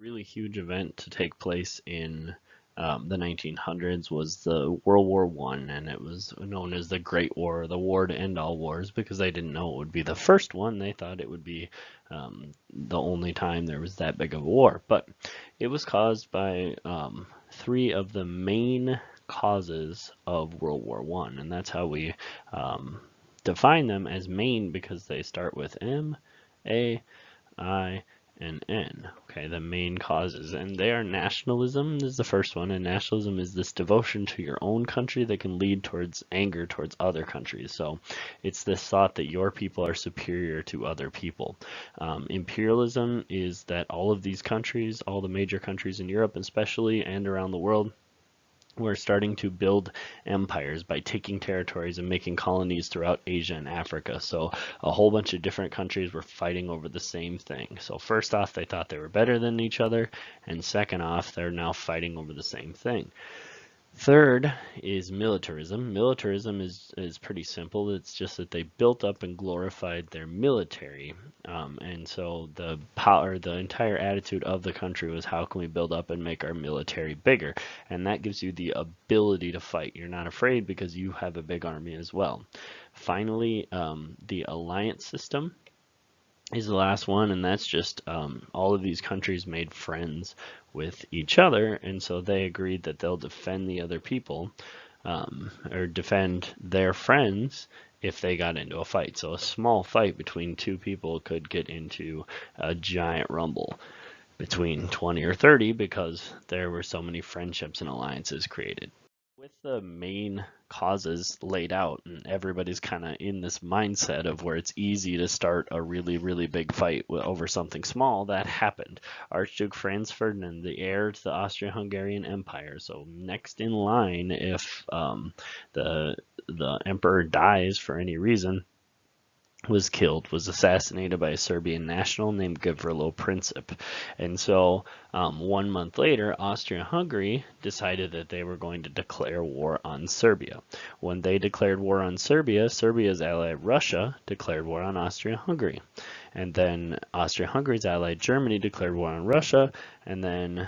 really huge event to take place in the 1900s was the World War One, and it was known as the Great War, the war to end all wars, because they didn't know it would be the first one. They thought it would be the only time there was that big of a war, but it was caused by three of the main causes of World War One, and that's how we define them as main, because they start with M, A, I, and N. Okay, the main causes, and they are nationalism is the first one, and nationalism is this devotion to your own country that can lead towards anger towards other countries. So it's this thought that your people are superior to other people. Imperialism is that all of these countries, all the major countries in Europe especially and around the world, we're starting to build empires by taking territories and making colonies throughout Asia and Africa. So a whole bunch of different countries were fighting over the same thing. So first off, they thought they were better than each other, and second off, they're now fighting over the same thing. Third is militarism. Militarism is pretty simple. It's just that they built up and glorified their military. And so the power, the entire attitude of the country was, how can we build up and make our military bigger? And that gives you the ability to fight. You're not afraid because you have a big army as well. Finally, the alliance system is the last one, and that's just all of these countries made friends with each other, and so they agreed that they'll defend the other people, or defend their friends if they got into a fight. So a small fight between two people could get into a giant rumble between 20 or 30 because there were so many friendships and alliances created. With the main causes laid out, and everybody's kind of in this mindset of where it's easy to start a really, really big fight over something small, that happened. Archduke Franz Ferdinand, the heir to the Austro-Hungarian Empire, so next in line if the emperor dies for any reason, was killed, was assassinated by a Serbian national named Gavrilo Princip. And so 1 month later, Austria-Hungary decided that they were going to declare war on Serbia. When they declared war on Serbia, Serbia's ally Russia declared war on Austria-Hungary. And then Austria-Hungary's ally Germany declared war on Russia, and then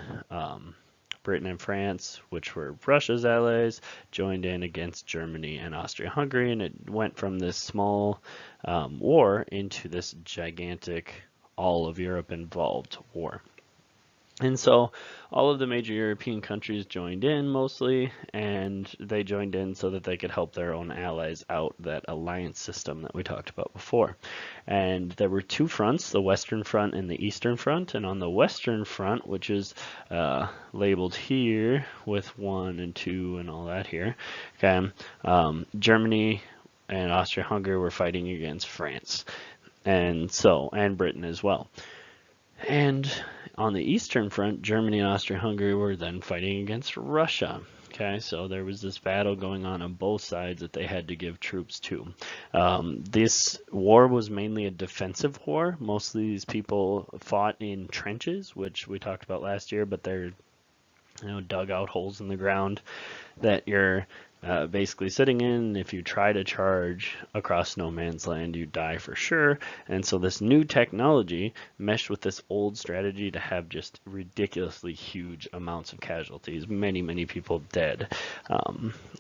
Britain and France, which were Russia's allies, joined in against Germany and Austria-Hungary, and it went from this small war into this gigantic, all of Europe involved war. And so all of the major European countries joined in mostly, and they joined in so that they could help their own allies out, that alliance system that we talked about before. And there were two fronts, the Western Front and the Eastern Front. And on the Western Front, which is labeled here with 1 and 2 and all that here, okay, Germany and Austria-Hungary were fighting against France, and Britain as well. And on the Eastern Front, Germany and Austria-Hungary were then fighting against Russia. Okay, so there was this battle going on both sides that they had to give troops to. This war was mainly a defensive war. Most of these people fought in trenches, which we talked about last year, but they're dug out holes in the ground that you're basically sitting in. If you try to charge across no man's land, you die for sure. And so this new technology meshed with this old strategy to have just ridiculously huge amounts of casualties, many, many people dead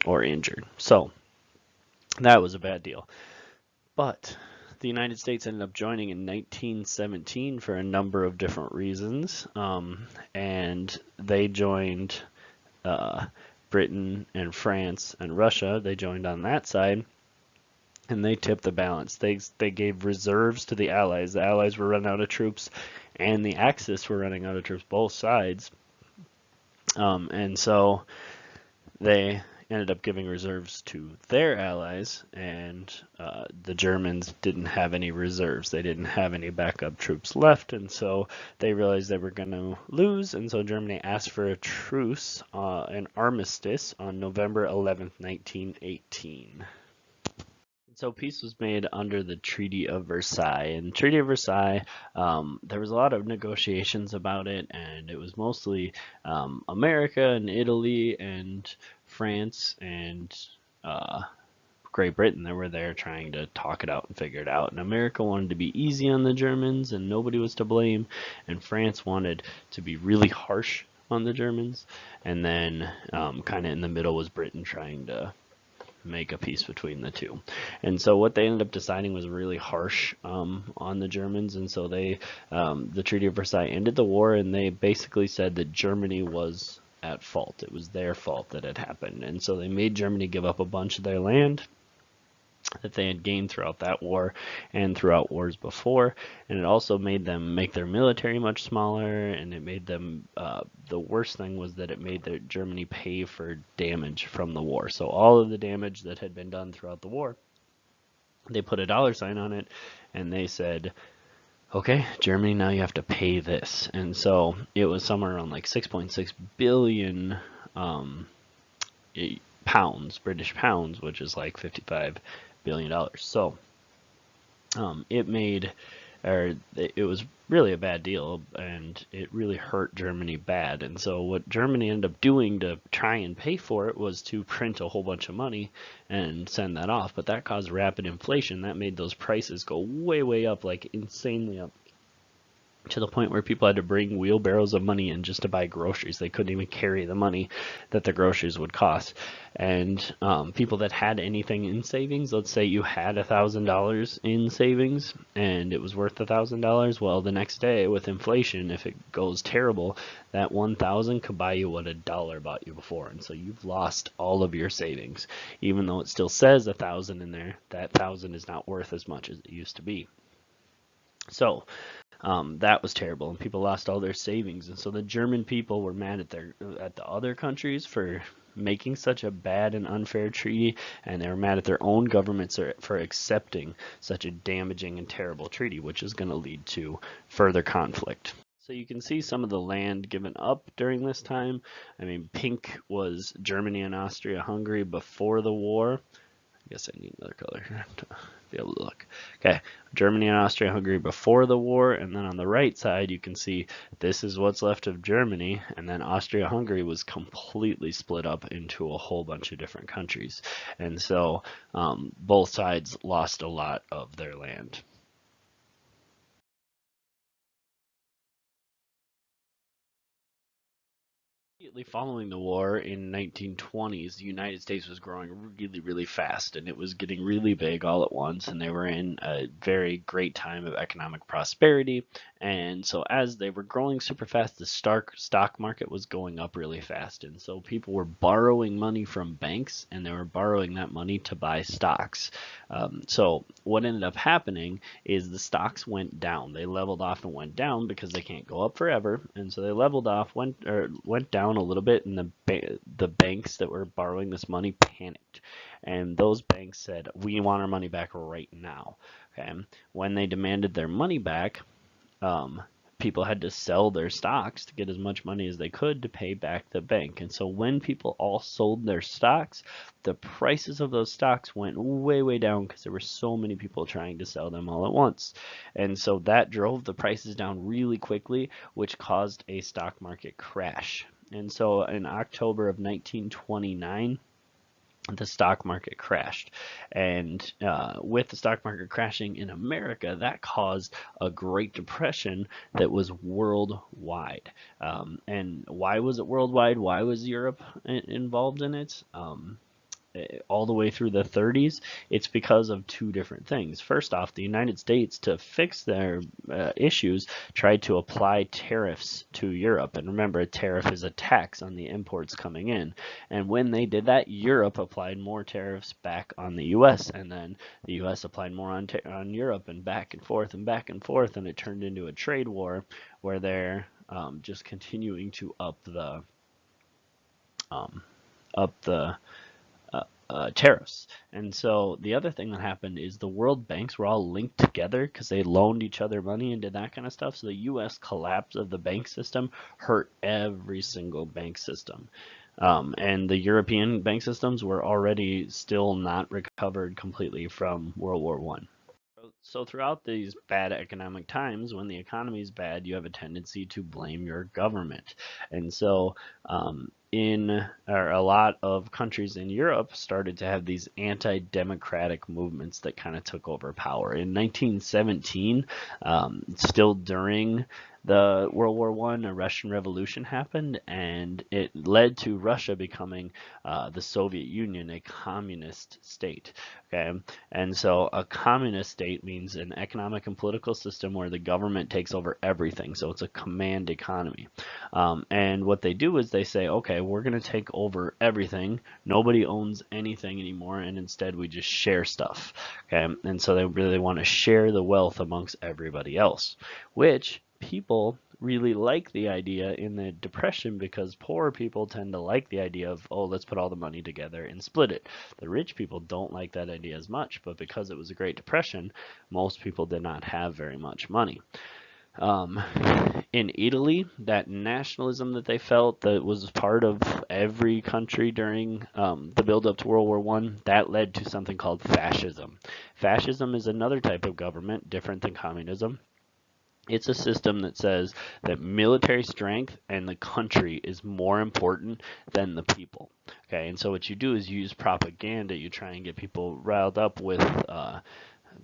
or injured. So that was a bad deal. But the United States ended up joining in 1917 for a number of different reasons, and they joined Britain and France and Russia. They joined on that side, and they tipped the balance. They gave reserves to the Allies. The Allies were running out of troops, and the Axis were running out of troops, both sides. And so they ended up giving reserves to their allies, and the Germans didn't have any reserves. They didn't have any backup troops left, and so they realized they were going to lose, and so Germany asked for a truce, an armistice, on November 11th, 1918. So peace was made under the Treaty of Versailles. And the Treaty of Versailles, there was a lot of negotiations about it, and it was mostly America and Italy and France and Great Britain that were there trying to talk it out and figure it out. And America wanted to be easy on the Germans and nobody was to blame. And France wanted to be really harsh on the Germans. And then kind of in the middle was Britain trying to make a peace between the two. And so what they ended up deciding was really harsh on the Germans. And so they, the Treaty of Versailles ended the war, and they basically said that Germany was at fault. It was their fault that it happened. And so they made Germany give up a bunch of their land that they had gained throughout that war and throughout wars before, and it also made them make their military much smaller, and it made them, the worst thing was that it made Germany pay for damage from the war. So all of the damage that had been done throughout the war, they put a dollar sign on it, and they said, okay, Germany, now you have to pay this. And so it was somewhere around like 6.6 billion pounds, British pounds, which is like $55 billion. So it made, or it was really a bad deal, and it really hurt Germany bad. And so what Germany ended up doing to try and pay for it was to print a whole bunch of money and send that off. But that caused rapid inflation. That made those prices go way, way up, like insanely up, to the point where people had to bring wheelbarrows of money in just to buy groceries. They couldn't even carry the money that the groceries would cost. And people that had anything in savings, let's say you had $1,000 in savings and it was worth $1,000, well, the next day with inflation, if it goes terrible, that 1,000 could buy you what $1 bought you before. And so you've lost all of your savings. Even though it still says 1,000 in there, that 1,000 is not worth as much as it used to be. So that was terrible, and people lost all their savings. And so the German people were mad at the other countries for making such a bad and unfair treaty, and they were mad at their own governments for accepting such a damaging and terrible treaty, which is going to lead to further conflict. So you can see some of the land given up during this time. I mean, pink was Germany and Austria-Hungary before the war. I guess I need another color here to be able to look. Okay, Germany and Austria-Hungary before the war, and then on the right side you can see this is what's left of Germany, and then Austria-Hungary was completely split up into a whole bunch of different countries. And so both sides lost a lot of their land. Immediately following the war in 1920s, the United States was growing really, really fast, and it was getting really big all at once, and they were in a very great time of economic prosperity. And so as they were growing super fast, the stock market was going up really fast, and so people were borrowing money from banks, and they were borrowing that money to buy stocks. So what ended up happening is the stocks went down. They leveled off and went down because they can't go up forever, and so they leveled off, went down a little bit, and the banks that were borrowing this money panicked, and those banks said, we want our money back right now. Okay, when they demanded their money back, people had to sell their stocks to get as much money as they could to pay back the bank. And so when people all sold their stocks, the prices of those stocks went way, way down because there were so many people trying to sell them all at once. And so that drove the prices down really quickly, which caused a stock market crash. And so in October of 1929, the stock market crashed. And with the stock market crashing in America, that caused a Great Depression that was worldwide. And why was it worldwide? Why was Europe involved in it? All the way through the 30s, it's because of two different things. First off, the United States, to fix their issues, tried to apply tariffs to Europe. And remember, a tariff is a tax on the imports coming in. And when they did that, Europe applied more tariffs back on the U.S. And then the U.S. applied more on Europe, and back and forth and back and forth. And it turned into a trade war where they're just continuing to up the tariffs. And so the other thing that happened is the world banks were all linked together because they loaned each other money and did that kind of stuff. So the U.S. collapse of the bank system hurt every single bank system. And the European bank systems were already still not recovered completely from World War I. So throughout these bad economic times, when the economy is bad, you have a tendency to blame your government. And so a lot of countries in Europe started to have these anti-democratic movements that kind of took over power. In 1917, still during the World War I, a Russian Revolution happened, and it led to Russia becoming the Soviet Union, a communist state. Okay, and so a communist state means an economic and political system where the government takes over everything. So it's a command economy. And what they do is they say, okay, we're going to take over everything. Nobody owns anything anymore, and instead we just share stuff. Okay, and so they really want to share the wealth amongst everybody else, which people really like the idea in the Depression, because poor people tend to like the idea of, oh, let's put all the money together and split it. The rich people don't like that idea as much, but because it was a Great Depression, most people did not have very much money. In Italy, that nationalism that they felt that was part of every country during the build-up to World War I, that led to something called fascism. Fascism is another type of government, different than communism. It's a system that says that military strength and the country is more important than the people. Okay, and so what you do is you use propaganda. You try and get people riled up with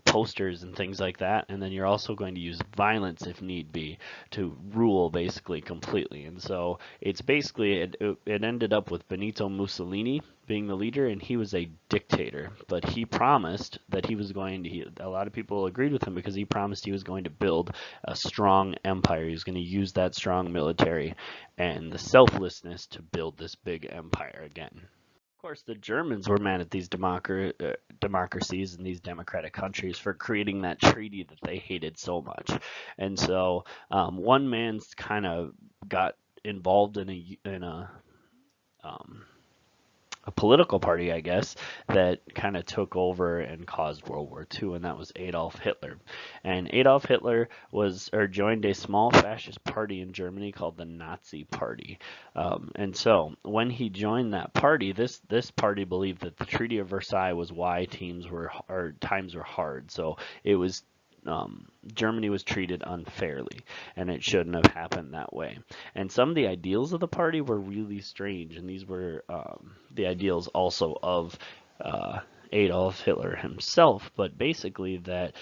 posters and things like that, and then you're also going to use violence if need be to rule basically completely. And so it's basically it ended up with Benito Mussolini being the leader, and he was a dictator, but he promised that he was going to, a lot of people agreed with him because he promised he was going to build a strong empire. He was going to use that strong military and the selflessness to build this big empire again. Of course, the Germans were mad at these democracies and these democratic countries for creating that treaty that they hated so much. And so one man's kind of got involved in a political party, I guess, that kind of took over and caused World War II, and that was Adolf Hitler. And Adolf Hitler joined a small fascist party in Germany called the Nazi Party. And so when he joined that party, this party believed that the Treaty of Versailles was why times were hard. So it was Germany was treated unfairly, and it shouldn't have happened that way. And some of the ideals of the party were really strange, and these were the ideals also of Adolf Hitler himself, but basically that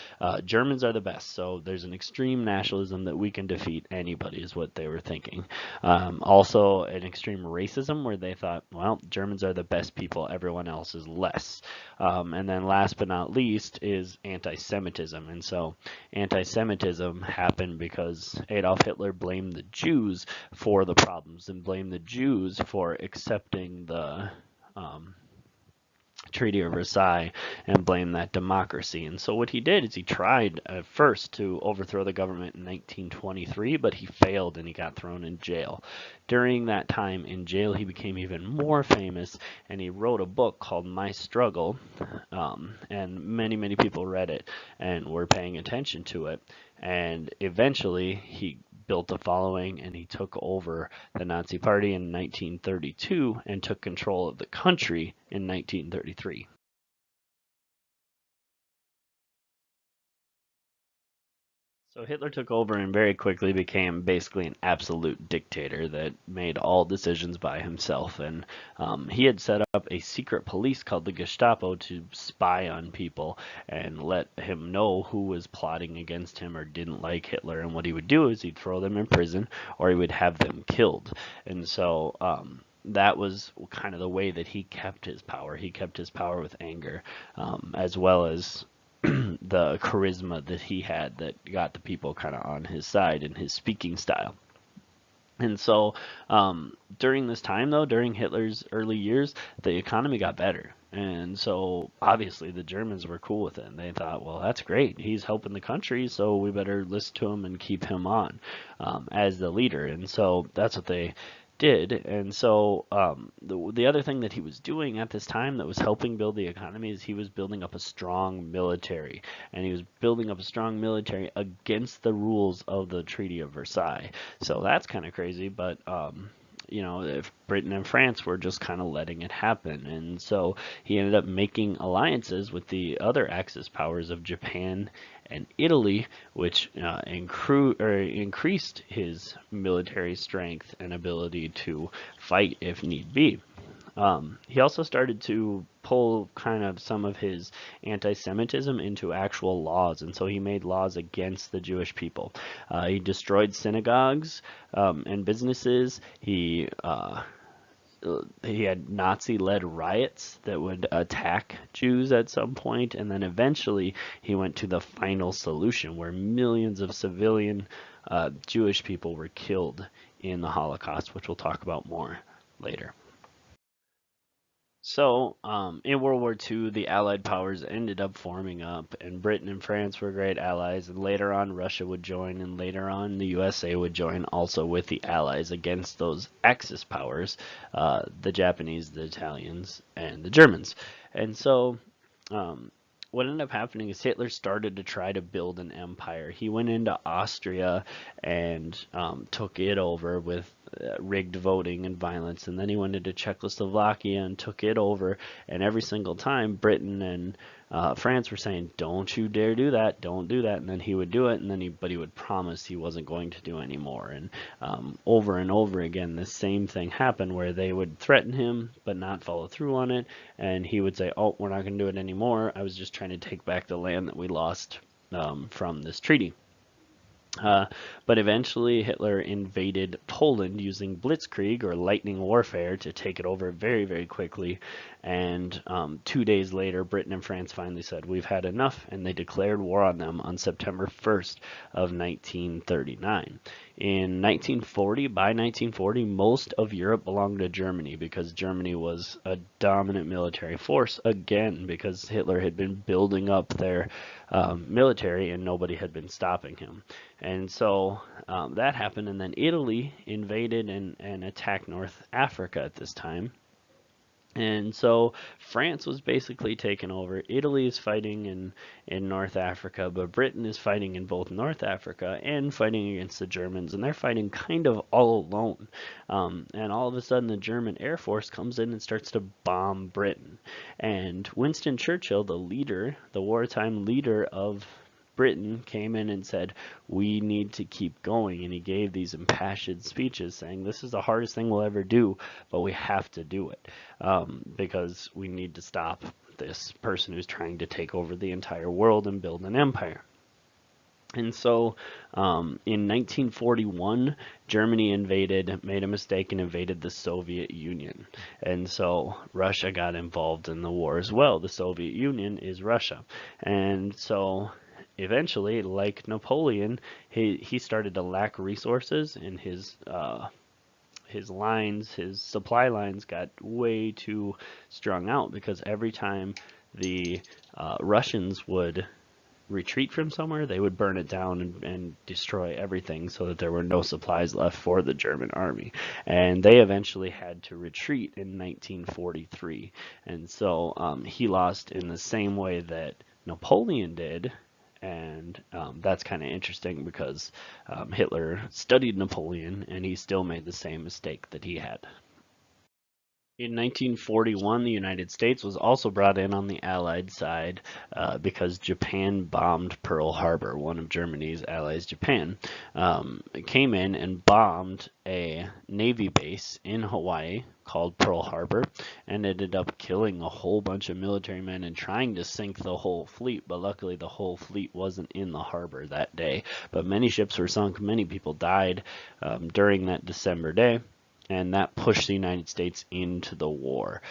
Germans are the best. So there's an extreme nationalism that we can defeat anybody is what they were thinking. Also an extreme racism where they thought, well, Germans are the best people, everyone else is less. And then last but not least is anti-Semitism. And so anti-Semitism happened because Adolf Hitler blamed the Jews for the problems and blamed the Jews for accepting the Treaty of Versailles and blame that democracy. And so what he did is he tried at first to overthrow the government in 1923, but he failed and he got thrown in jail. During that time in jail, he became even more famous, and he wrote a book called My Struggle, and many people read it and were paying attention to it. And eventually he built a following, and he took over the Nazi Party in 1932 and took control of the country in 1933. So Hitler took over and very quickly became basically an absolute dictator that made all decisions by himself. And he had set up a secret police called the Gestapo to spy on people and let him know who was plotting against him or didn't like Hitler. And what he would do is he'd throw them in prison or he would have them killed. And so that was kind of the way that he kept his power. He kept his power with anger, as well as the charisma that he had that got the people kind of on his side in his speaking style. And so during this time, though, during Hitler's early years, the economy got better. And so obviously the Germans were cool with it. And they thought, well, that's great. He's helping the country, so we better listen to him and keep him on as the leader. And so that's what they did. And so the other thing that he was doing at this time that was helping build the economy is he was building up a strong military, and he was building up a strong military against the rules of the Treaty of Versailles. So that's kind of crazy, but you know, if Britain and France were just kind of letting it happen. And so he ended up making alliances with the other Axis powers of Japan and Italy, which increased his military strength and ability to fight if need be. He also started to pull kind of some of his anti-Semitism into actual laws, and so he made laws against the Jewish people. He destroyed synagogues and businesses. He had Nazi-led riots that would attack Jews at some point, and then eventually he went to the final solution where millions of civilian Jewish people were killed in the Holocaust, which we'll talk about more later. So, in World War II, the Allied powers ended up forming up, and Britain and France were great allies, and later on Russia would join, and later on the USA would join also with the Allies against those Axis powers, the Japanese, the Italians, and the Germans. And so, what ended up happening is Hitler started to try to build an empire. He went into Austria and took it over with rigged voting and violence, and then he went into Czechoslovakia and took it over. And every single time, Britain and France were saying, "Don't you dare do that! Don't do that!" And then he would do it, and then he would promise he wasn't going to do anymore. And over and over again, the same thing happened where they would threaten him but not follow through on it, and he would say, "Oh, we're not going to do it anymore. I was just trying to take back the land that we lost from this treaty." But eventually Hitler invaded Poland using blitzkrieg or lightning warfare to take it over very, very quickly. And 2 days later, Britain and France finally said, "We've had enough," and they declared war on them on September 1st of 1939. In 1940, by 1940, most of Europe belonged to Germany because Germany was a dominant military force again because Hitler had been building up their military and nobody had been stopping him. And so that happened, and then Italy invaded and attacked North Africa at this time. And so France was basically taken over. Italy is fighting in North Africa, but Britain is fighting in both North Africa and fighting against the Germans, and they're fighting kind of all alone. And all of a sudden, the German Air Force comes in and starts to bomb Britain. And Winston Churchill, the leader, the wartime leader of Britain, came in and said, "We need to keep going," and he gave these impassioned speeches saying, "This is the hardest thing we'll ever do, but we have to do it because we need to stop this person who's trying to take over the entire world and build an empire." And so in 1941, Germany made a mistake and invaded the Soviet Union. And so Russia got involved in the war as well. The Soviet Union is Russia. And so eventually, like Napoleon, he started to lack resources, and his supply lines got way too strung out because every time the Russians would retreat from somewhere, they would burn it down and destroy everything so that there were no supplies left for the German army. And they eventually had to retreat in 1943. And so he lost in the same way that Napoleon did. And that's kind of interesting because Hitler studied Napoleon and he still made the same mistake that he had. In 1941, the United States was also brought in on the Allied side because Japan bombed Pearl Harbor, one of Germany's allies, Japan. Came in and bombed a Navy base in Hawaii called Pearl Harbor and ended up killing a whole bunch of military men and trying to sink the whole fleet, but luckily the whole fleet wasn't in the harbor that day. But many ships were sunk, many people died during that December day. And that pushed the United States into the war.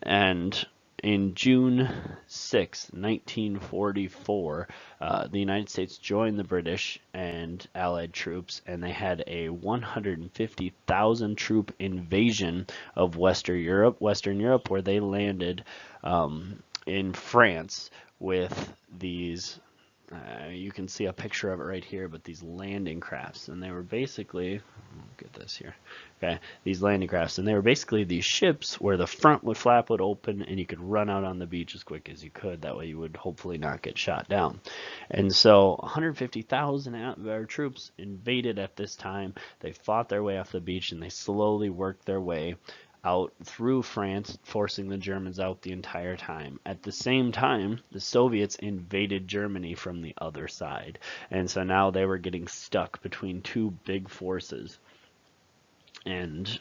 And in June 6, 1944, the United States joined the British and Allied troops, and they had a 150,000 troop invasion of Western Europe, where they landed in France with these. You can see a picture of it right here, but these landing crafts, and they were basically, get this here, okay, these landing crafts, and they were basically these ships where the front flap would open and you could run out on the beach as quick as you could. That way you would hopefully not get shot down. And so 150,000 of our troops invaded at this time. They fought their way off the beach and they slowly worked their way out through France, forcing the Germans out the entire time. At the same time, the Soviets invaded Germany from the other side. And so now they were getting stuck between two big forces. And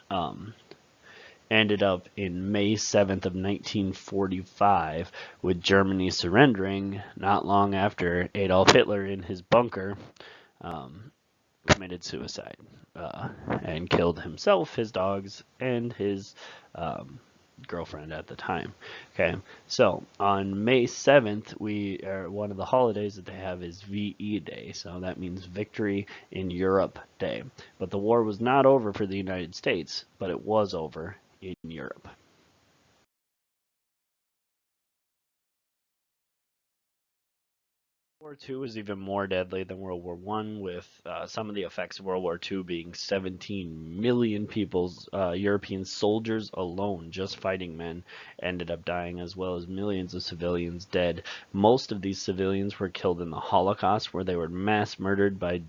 ended up in May 7th of 1945 with Germany surrendering not long after Adolf Hitler in his bunker committed suicide and killed himself, his dogs, and his girlfriend at the time. Okay, so on May 7th, one of the holidays that they have is VE Day, so that means Victory in Europe Day. But the war was not over for the United States, but it was over in Europe. World War II was even more deadly than World War One, with some of the effects of World War II being 17 million European soldiers alone, just fighting men, ended up dying, as well as millions of civilians dead. Most of these civilians were killed in the Holocaust, where they were mass murdered by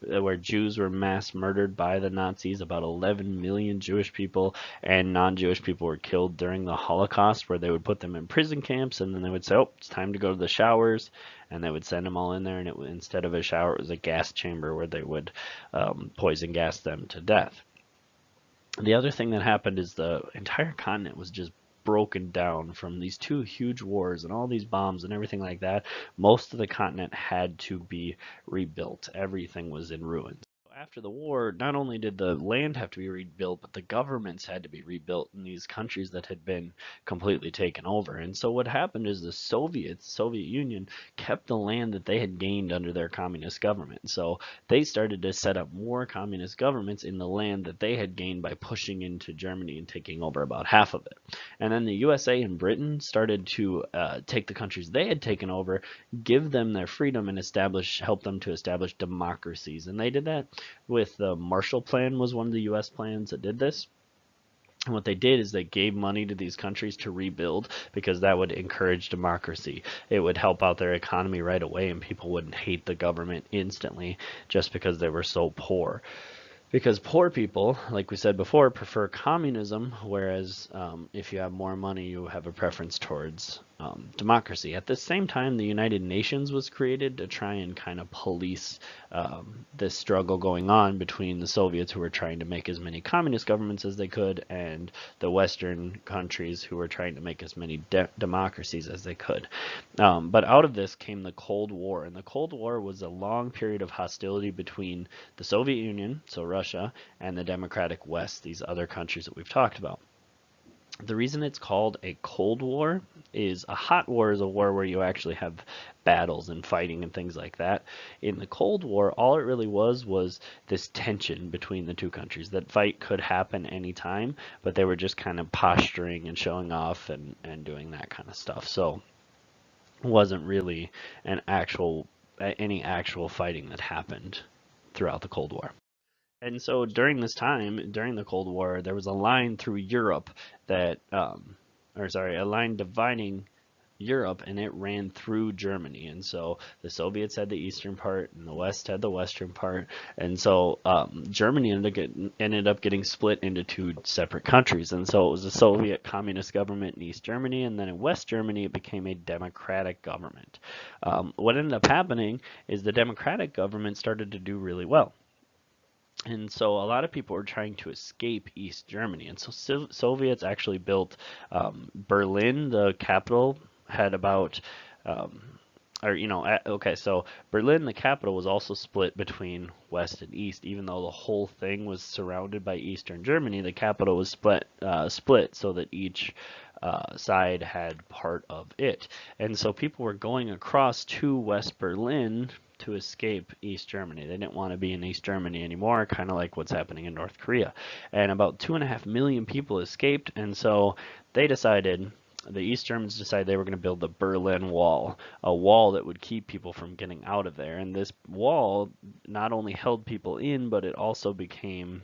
where Jews were mass murdered by the Nazis. About 11 million Jewish people and non-Jewish people were killed during the Holocaust, where they would put them in prison camps, and then they would say, "Oh, it's time to go to the shower." And they would send them all in there, and instead of a shower, it was a gas chamber where they would poison gas them to death. The other thing that happened is the entire continent was just broken down from these two huge wars and all these bombs and everything like that. Most of the continent had to be rebuilt. Everything was in ruins. After the war, not only did the land have to be rebuilt, but the governments had to be rebuilt in these countries that had been completely taken over. And so what happened is the Soviet Union, kept the land that they had gained under their communist government. So they started to set up more communist governments in the land that they had gained by pushing into Germany and taking over about half of it. And then the USA and Britain started to take the countries they had taken over, give them their freedom, and help them to establish democracies. And they did that with the Marshall Plan, was one of the U.S. plans that did this. And what they did is they gave money to these countries to rebuild, because that would encourage democracy. It would help out their economy right away, and people wouldn't hate the government instantly just because they were so poor. Because poor people, like we said before, prefer communism, whereas if you have more money, you have a preference towards democracy. At the same time, the United Nations was created to try and kind of police this struggle going on between the Soviets, who were trying to make as many communist governments as they could, and the Western countries, who were trying to make as many democracies as they could. But out of this came the Cold War, and the Cold War was a long period of hostility between the Soviet Union, so Russia, and the democratic West, these other countries that we've talked about. The reason it's called a Cold War is a hot war is a war where you actually have battles and fighting and things like that. In the Cold War, all it really was this tension between the two countries. That fight could happen anytime, but they were just kind of posturing and showing off and doing that kind of stuff. So it wasn't really any actual fighting that happened throughout the Cold War. And so during this time, during the Cold War, there was a line through Europe a line dividing Europe, and it ran through Germany. And so the Soviets had the eastern part, and the West had the western part. And so Germany ended up getting split into two separate countries. And so it was a Soviet communist government in East Germany, and then in West Germany, it became a democratic government. What ended up happening is the democratic government started to do really well. And so a lot of people were trying to escape East Germany. And so Soviets actually built Berlin, the capital, had about, so Berlin, the capital, was also split between West and East. Even though the whole thing was surrounded by Eastern Germany, the capital was split so that each side had part of it. And so people were going across to West Berlin to escape East Germany. They didn't want to be in East Germany anymore, kind of like what's happening in North Korea. And about 2.5 million people escaped, and so the East Germans decided they were going to build the Berlin Wall, a wall that would keep people from getting out of there. And this wall not only held people in, but it also became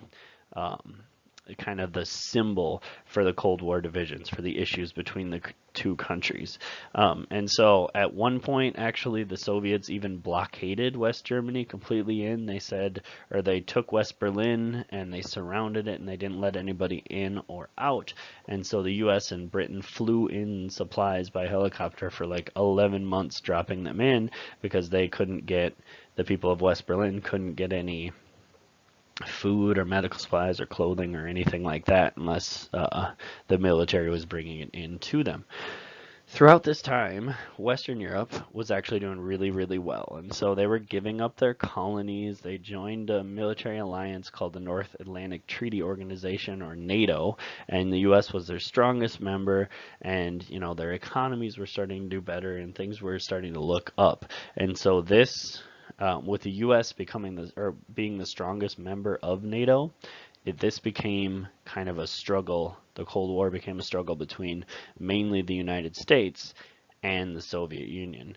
kind of the symbol for the Cold War divisions, for the issues between the two countries. And so at one point, actually, the Soviets even blockaded West Germany completely in. They said, or they took West Berlin and they surrounded it and they didn't let anybody in or out. And so the US and Britain flew in supplies by helicopter for like 11 months, dropping them in because they couldn't get, the people of West Berlin couldn't get any food or medical supplies or clothing or anything like that unless the military was bringing it in to them. Throughout this time, Western Europe was actually doing really, really well. And so they were giving up their colonies. They joined a military alliance called the North Atlantic Treaty Organization, or NATO, and the U.S. was their strongest member. And, you know, their economies were starting to do better and things were starting to look up. And so this, with the U.S. being the strongest member of NATO, this became kind of a struggle. The Cold War became a struggle between mainly the United States and the Soviet Union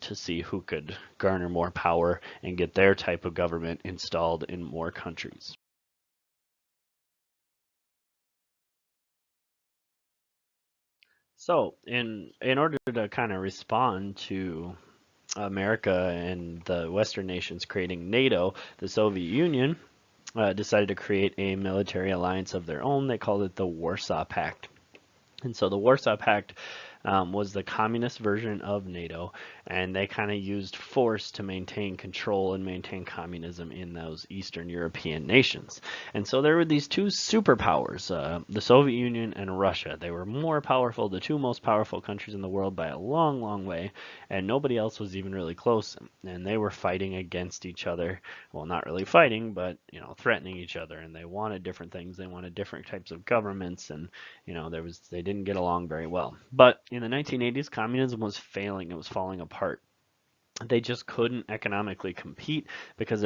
to see who could garner more power and get their type of government installed in more countries. So, in order to kind of respond to America and the Western nations creating NATO, the Soviet Union decided to create a military alliance of their own. They called it the Warsaw Pact. And so the Warsaw Pact was the communist version of NATO, and they kind of used force to maintain control and maintain communism in those Eastern European nations. And so there were these two superpowers, the Soviet Union and Russia. They were more powerful, the two most powerful countries in the world by a long, long way, and nobody else was even really close. And they were fighting against each other. Well, not really fighting, but, you know, threatening each other. And they wanted different things. They wanted different types of governments, and, you know, they didn't get along very well. But in the 1980s, communism was failing. It was falling apart. They just couldn't economically compete because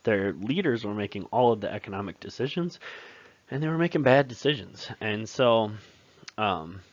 their leaders were making all of the economic decisions, and they were making bad decisions. And so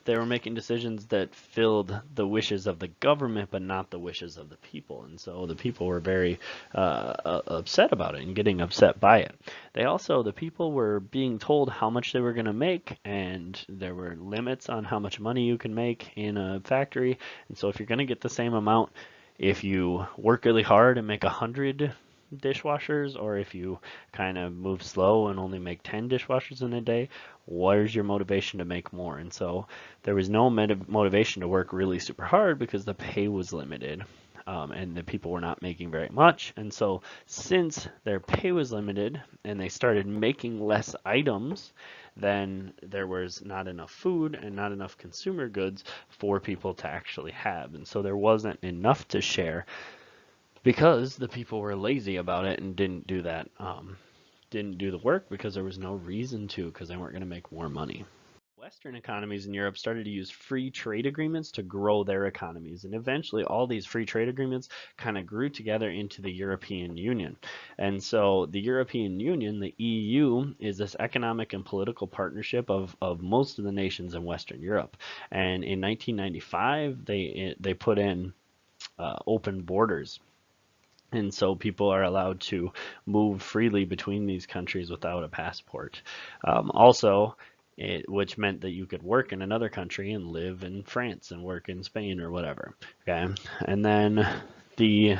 they were making decisions that filled the wishes of the government, but not the wishes of the people. And so the people were very upset about it and getting upset by it. The people were being told how much they were going to make, and there were limits on how much money you can make in a factory. And so if you're going to get the same amount, if you work really hard and make 100 dishwashers, or if you kind of move slow and only make 10 dishwashers in a day, where's your motivation to make more? And so there was no motivation to work really super hard because the pay was limited. And the people were not making very much. And so since their pay was limited and they started making less items, then there was not enough food and not enough consumer goods for people to actually have. And so there wasn't enough to share because the people were lazy about it and didn't do that, didn't do the work because there was no reason to, because they weren't going to make more money. Western economies in Europe started to use free trade agreements to grow their economies. And eventually all these free trade agreements kind of grew together into the European Union. And so the European Union, the EU, is this economic and political partnership of most of the nations in Western Europe. And in 1995, they put in open borders. And so people are allowed to move freely between these countries without a passport. Which meant that you could work in another country and live in France and work in Spain or whatever. Okay, and then the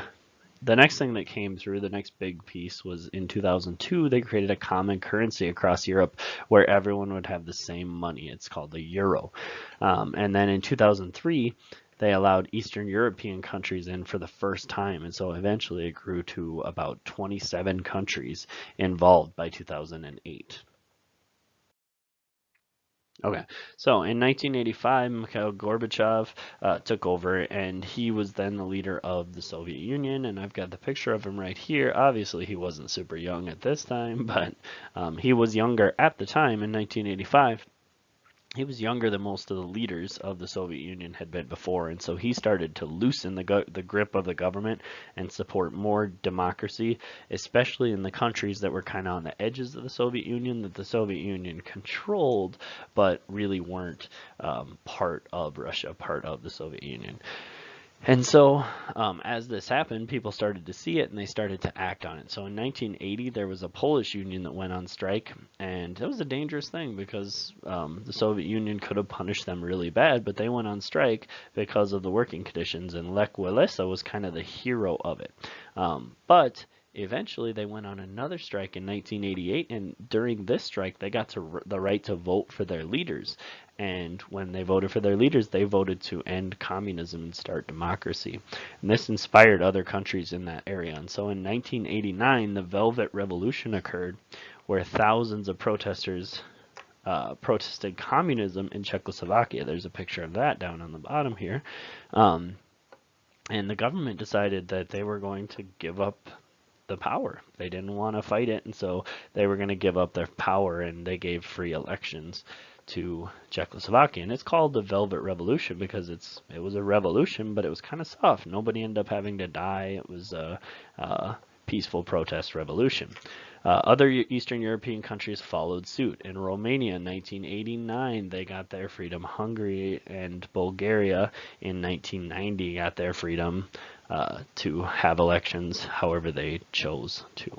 next thing that came through, the next big piece, was in 2002 they created a common currency across Europe where everyone would have the same money. It's called the euro. And then in 2003 they allowed Eastern European countries in for the first time, and so eventually it grew to about 27 countries involved by 2008. Okay, so in 1985, Mikhail Gorbachev took over, and he was then the leader of the Soviet Union, and I've got the picture of him right here. Obviously, he wasn't super young at this time, but he was younger at the time in 1985. He was younger than most of the leaders of the Soviet Union had been before, and so he started to loosen the grip of the government and support more democracy, especially in the countries that were kind of on the edges of the Soviet Union, that the Soviet Union controlled, but really weren't part of Russia, part of the Soviet Union. And so, as this happened, people started to see it and they started to act on it. So in 1980, there was a Polish union that went on strike, and that was a dangerous thing because the Soviet Union could have punished them really bad, but they went on strike because of the working conditions, and Lech Walesa was kind of the hero of it. But eventually, they went on another strike in 1988, and during this strike, they got the right to vote for their leaders. And when they voted for their leaders, they voted to end communism and start democracy. And this inspired other countries in that area. And so in 1989, the Velvet Revolution occurred, where thousands of protesters protested communism in Czechoslovakia. There's a picture of that down on the bottom here. And the government decided that they were going to give up the power. They didn't want to fight it, and so they were going to give up their power, and they gave free elections to Czechoslovakia. And it's called the Velvet Revolution because it was a revolution, but it was kind of soft. Nobody ended up having to die. It was a peaceful protest revolution. Other Eastern European countries followed suit. In Romania in 1989, they got their freedom. Hungary and Bulgaria in 1990 got their freedom to have elections however they chose to.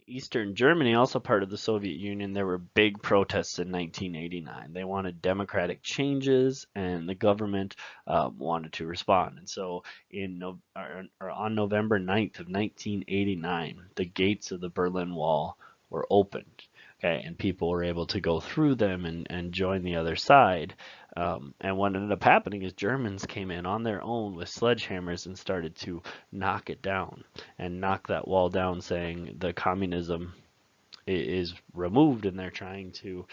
Eastern Germany, also part of the Soviet Union, there were big protests in 1989. They wanted democratic changes, and the government wanted to respond. And so, on November 9th of 1989, the gates of the Berlin Wall were opened. Okay, and people were able to go through them and join the other side. And what ended up happening is Germans came in on their own with sledgehammers and started to knock it down and knock that wall down, saying the communism is removed, and they're trying to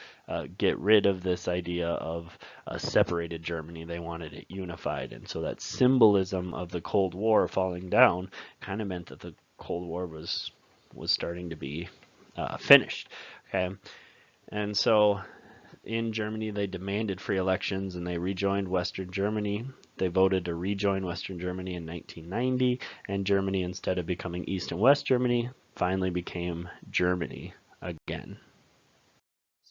get rid of this idea of a separated Germany. They wanted it unified, and so that symbolism of the Cold War falling down kind of meant that the Cold War was starting to be finished. Okay, and so in Germany, they demanded free elections and they rejoined Western Germany. They voted to rejoin Western Germany in 1990, and Germany, instead of becoming East and West Germany, finally became Germany again.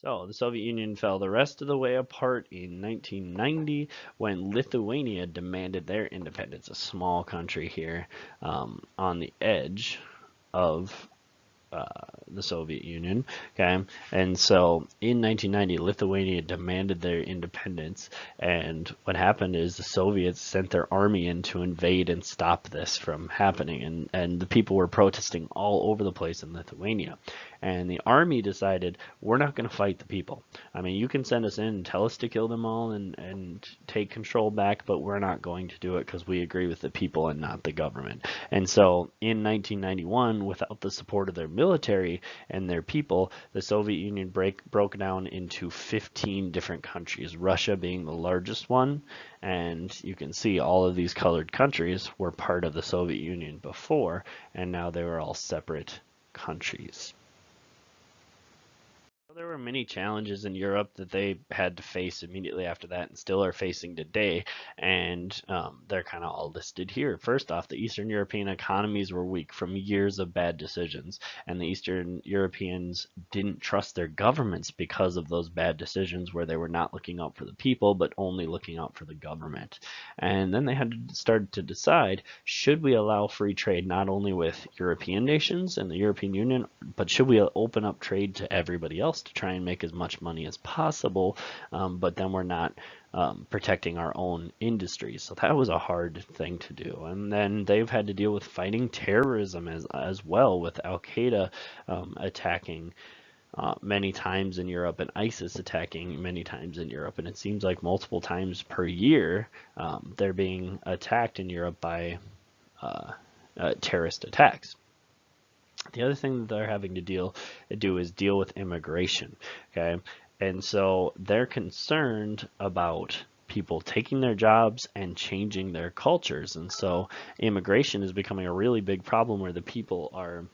So the Soviet Union fell the rest of the way apart in 1990 when Lithuania demanded their independence, a small country here on the edge of the Soviet Union. Okay, and so in 1990, Lithuania demanded their independence, and what happened is the Soviets sent their army in to invade and stop this from happening, and the people were protesting all over the place in Lithuania. And the army decided, we're not going to fight the people. I mean, you can send us in and tell us to kill them all and take control back, but we're not going to do it because we agree with the people and not the government. And so in 1991, without the support of their military and their people, the Soviet Union broke down into 15 different countries, Russia being the largest one. And you can see all of these colored countries were part of the Soviet Union before, and now they were all separate countries. There were many challenges in Europe that they had to face immediately after that and still are facing today, and they're kind of all listed here. First off, the Eastern European economies were weak from years of bad decisions, and the Eastern Europeans didn't trust their governments because of those bad decisions where they were not looking out for the people but only looking out for the government. And then they had to start to decide, should we allow free trade not only with European nations and the European Union, but should we open up trade to everybody else to try and make as much money as possible, but then we're not protecting our own industries. So that was a hard thing to do. And then they've had to deal with fighting terrorism as well, with Al-Qaeda attacking many times in Europe and ISIS attacking many times in Europe. And it seems like multiple times per year they're being attacked in Europe by terrorist attacks. The other thing that they're having to do is deal with immigration, okay? And so they're concerned about people taking their jobs and changing their cultures. And so immigration is becoming a really big problem where the people are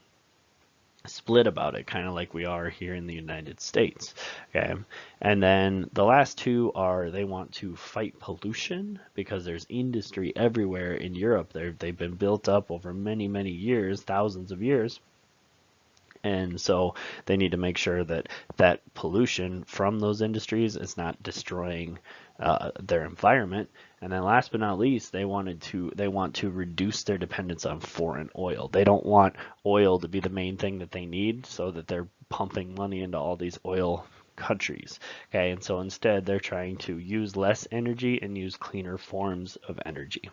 split about it, kind of like we are here in the United States. Okay, and then the last two are they want to fight pollution because there's industry everywhere in Europe. They've been built up over many years, thousands of years. And so they need to make sure that that pollution from those industries is not destroying their environment. And then last but not least, they want to reduce their dependence on foreign oil. They don't want oil to be the main thing that they need, so that they're pumping money into all these oil countries. Okay, and so instead they're trying to use less energy and use cleaner forms of energy.